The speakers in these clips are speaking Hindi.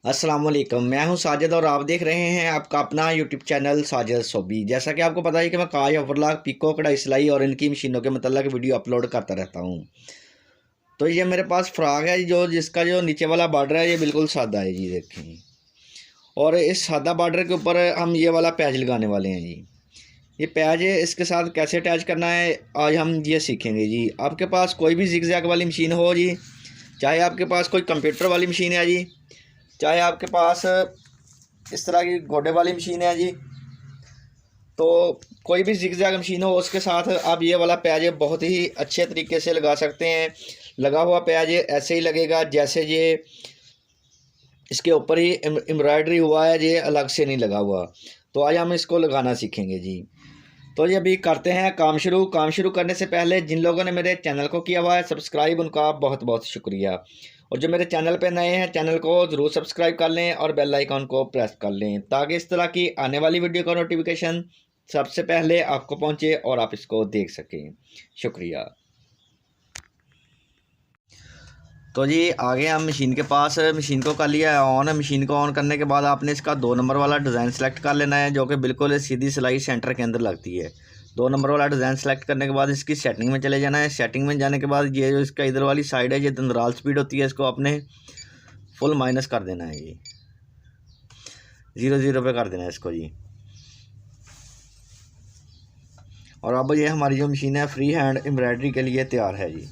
अस्सलाम वालेकुम। मैं हूं साजिद और आप देख रहे हैं आपका अपना यूट्यूब चैनल साजिद सोबी। जैसा कि आपको पता है कि मैं काज ओवरलॉक पिको कढ़ाई सिलाई और इनकी मशीनों के मतलब वीडियो अपलोड करता रहता हूं। तो ये मेरे पास फ्रॉक है जो जिसका जो नीचे वाला बॉर्डर है ये बिल्कुल सादा है जी, देखें। और इस सादा बॉर्डर के ऊपर हम ये वाला पैच लगाने वाले हैं जी। ये पैच है, इसके साथ कैसे अटैच करना है आज हम ये सीखेंगे जी। आपके पास कोई भी जिग जैग वाली मशीन हो जी, चाहे आपके पास कोई कंप्यूटर वाली मशीन है जी, चाहे आपके पास इस तरह की घोड़े वाली मशीन है जी, तो कोई भी जिग जैग मशीन हो उसके साथ आप ये वाला पैज बहुत ही अच्छे तरीके से लगा सकते हैं। लगा हुआ पैज ऐसे ही लगेगा जैसे ये इसके ऊपर ही एम्ब्रॉयडरी हुआ है, ये अलग से नहीं लगा हुआ। तो आज हम इसको लगाना सीखेंगे जी। तो ये अभी करते हैं काम शुरू करने से पहले जिन लोगों ने मेरे चैनल को किया हुआ है सब्सक्राइब, उनका बहुत बहुत शुक्रिया। और जो मेरे चैनल पे नए हैं चैनल को ज़रूर सब्सक्राइब कर लें और बेल आइकॉन को प्रेस कर लें ताकि इस तरह की आने वाली वीडियो का नोटिफिकेशन सबसे पहले आपको पहुंचे और आप इसको देख सकें। शुक्रिया। तो जी आगे हम मशीन के पास, मशीन को कर लिया है ऑन। मशीन को ऑन करने के बाद आपने इसका 2 नंबर वाला डिज़ाइन सेलेक्ट कर लेना है जो कि बिल्कुल सीधी सिलाई सेंटर के अंदर लगती है। 2 नंबर वाला डिज़ाइन सेलेक्ट करने के बाद इसकी सेटिंग में चले जाना है। सेटिंग में जाने के बाद ये जो इसका इधर वाली साइड है, ये दंदराल स्पीड होती है, इसको आपने फुल माइनस कर देना है जी, 0 पे कर देना है इसको जी। और अब ये हमारी जो मशीन है फ्री हैंड एम्ब्रॉयडरी के लिए तैयार है जी।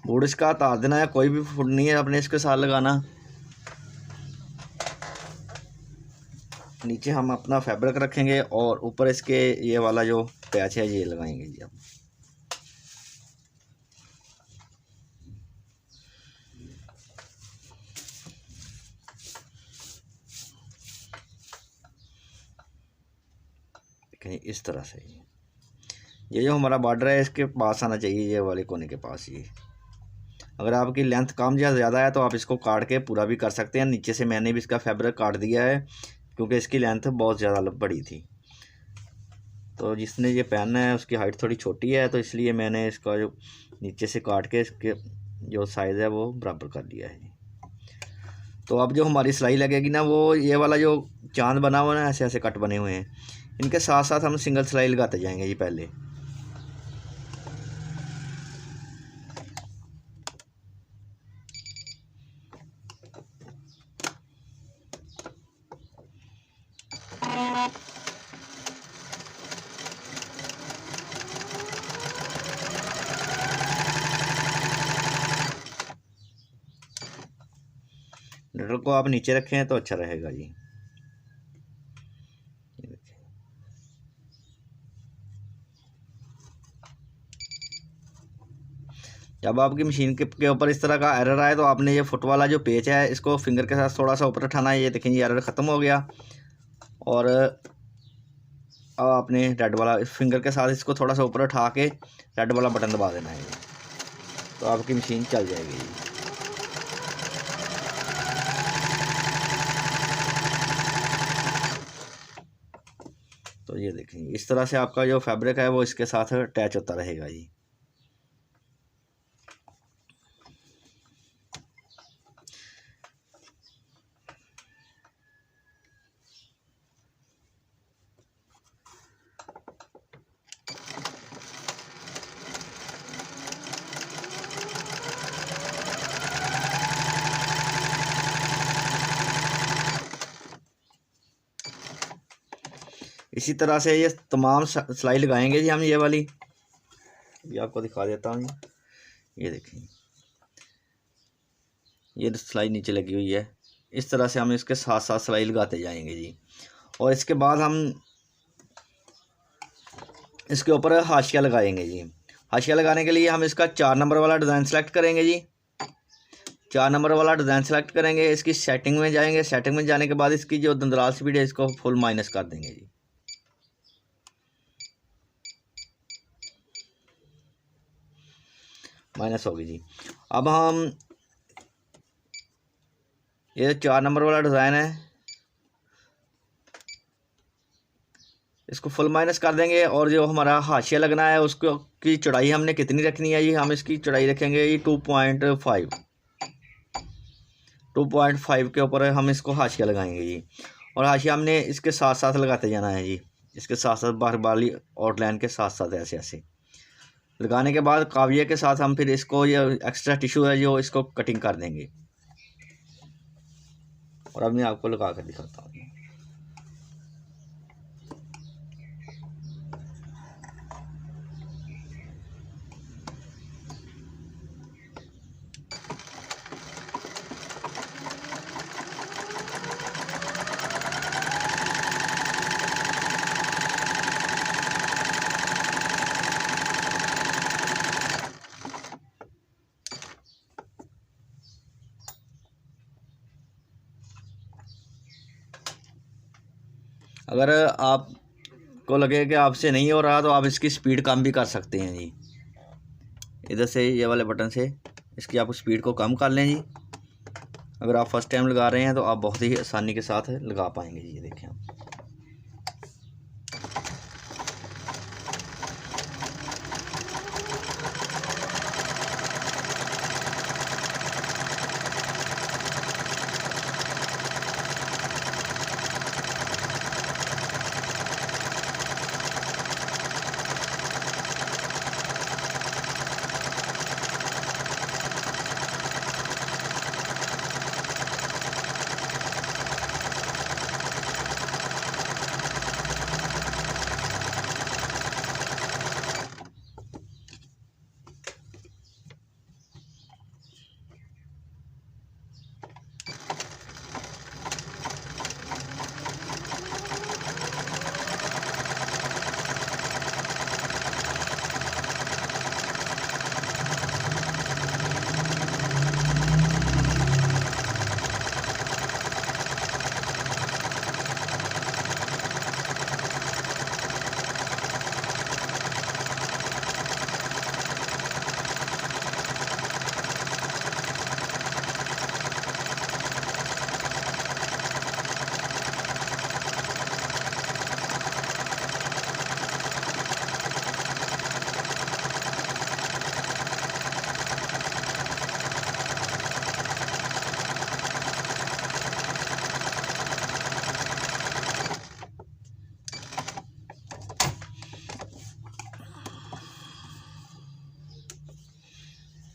बोर्ड इसका तार देना है, कोई भी फुट नहीं है अपने इसके साथ लगाना। नीचे हम अपना फैब्रिक रखेंगे और ऊपर इसके ये वाला जो पैच है ये लगाएंगे जी। अब देखें इस तरह से ये जो हमारा बॉर्डर है इसके पास आना चाहिए, ये वाले कोने के पास। ये अगर आपकी लेंथ कम या ज़्यादा है तो आप इसको काट के पूरा भी कर सकते हैं। नीचे से मैंने भी इसका फैब्रिक काट दिया है क्योंकि इसकी लेंथ बहुत ज़्यादा बड़ी थी। तो जिसने ये पहनना है उसकी हाइट थोड़ी छोटी है, तो इसलिए मैंने इसका जो नीचे से काट के इसके जो साइज़ है वो बराबर कर दिया है। तो अब जो हमारी सिलाई लगेगी ना, वो ये वाला जो चांद बना हुआ है ना, ऐसे ऐसे कट बने हुए हैं, इनके साथ साथ हम सिंगल सिलाई लगाते जाएंगे जी। पहले नीडल को आप नीचे रखें तो अच्छा रहेगा जी। जब आपकी मशीन के ऊपर इस तरह का एरर आए तो आपने ये फुट वाला जो पेच है इसको फिंगर के साथ थोड़ा सा ऊपर उठाना है। ये देखें ये एरर ख़त्म हो गया। और अब आपने रेड वाला फिंगर के साथ इसको थोड़ा सा ऊपर उठा के रेड वाला बटन दबा देना है, तो आपकी मशीन चल जाएगी। तो ये देखें इस तरह से आपका जो फैब्रिक है वो इसके साथ अटैच होता रहेगा जी। इसी तरह से ये तमाम सिलाई लगाएंगे जी हम। ये वाली भी आपको दिखा देता हूँ जी। ये देखें ये सिलाई नीचे लगी हुई है, इस तरह से हम इसके साथ साथ सिलाई लगाते जाएंगे जी। और इसके बाद हम इसके ऊपर हाशिया लगाएंगे जी। हाशिया लगाने के लिए हम इसका 4 नंबर वाला डिज़ाइन सेलेक्ट करेंगे जी। 4 नंबर वाला डिज़ाइन सेलेक्ट करेंगे, इसकी सेटिंग में जाएंगे। सेटिंग में जाने के बाद इसकी जो दंदराल स्पीड है इसको फुल माइनस कर देंगे जी। माइनस होगी जी। अब हम ये 4 नंबर वाला डिज़ाइन है, इसको फुल माइनस कर देंगे। और जो हमारा हाशिया लगना है उसको की चौड़ाई हमने कितनी रखनी है जी, हम इसकी चौड़ाई रखेंगे ये 2.5 के ऊपर हम इसको हाशिया लगाएंगे जी। और हाशिया हमने इसके साथ साथ लगाते जाना है जी, इसके साथ साथ बाहर वाली आउटलाइन के साथ साथ ऐसे ऐसे लगाने के बाद काविये के साथ हम फिर इसको ये एक्स्ट्रा टिश्यू है जो इसको कटिंग कर देंगे। और अब मैं आपको लगा कर दिखाता हूँ। अगर आपको लगे कि आपसे नहीं हो रहा तो आप इसकी स्पीड कम भी कर सकते हैं जी, इधर से ये वाले बटन से इसकी आप स्पीड को कम कर लें जी। अगर आप फर्स्ट टाइम लगा रहे हैं तो आप बहुत ही आसानी के साथ लगा पाएंगे जी। ये देखें आप,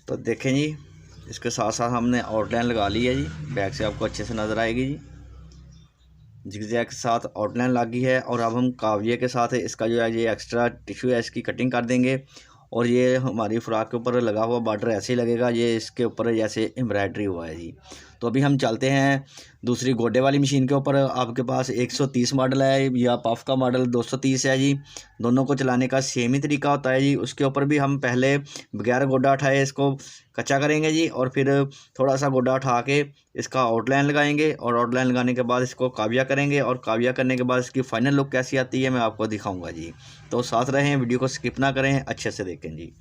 तो देखें जी, इसके साथ साथ हमने आउटलाइन लगा ली है जी। बैक से आपको अच्छे से नज़र आएगी जी, जिगजैग के साथ आउटलाइन लगी है। और अब हम काविये के साथ इसका जो है ये एक्स्ट्रा टिश्यू है इसकी कटिंग कर देंगे। और ये हमारी फ्रॉक के ऊपर लगा हुआ बॉर्डर ऐसे ही लगेगा, ये इसके ऊपर जैसे एम्ब्रॉयडरी हुआ है जी। तो अभी हम चलते हैं दूसरी गोडे वाली मशीन के ऊपर। आपके पास 130 मॉडल है या पफ का मॉडल 230 है जी, दोनों को चलाने का सेम ही तरीका होता है जी। उसके ऊपर भी हम पहले बगैर गोडा उठाए इसको कच्चा करेंगे जी, और फिर थोड़ा सा गोडा उठा के इसका आउटलाइन लगाएंगे। और आउटलाइन लगाने के बाद इसको काविया करेंगे, और काविया करने के बाद इसकी फ़ाइनल लुक कैसी आती है मैं आपको दिखाऊंगा जी। तो साथ रहें, वीडियो को स्किप ना करें, अच्छे से देखें जी।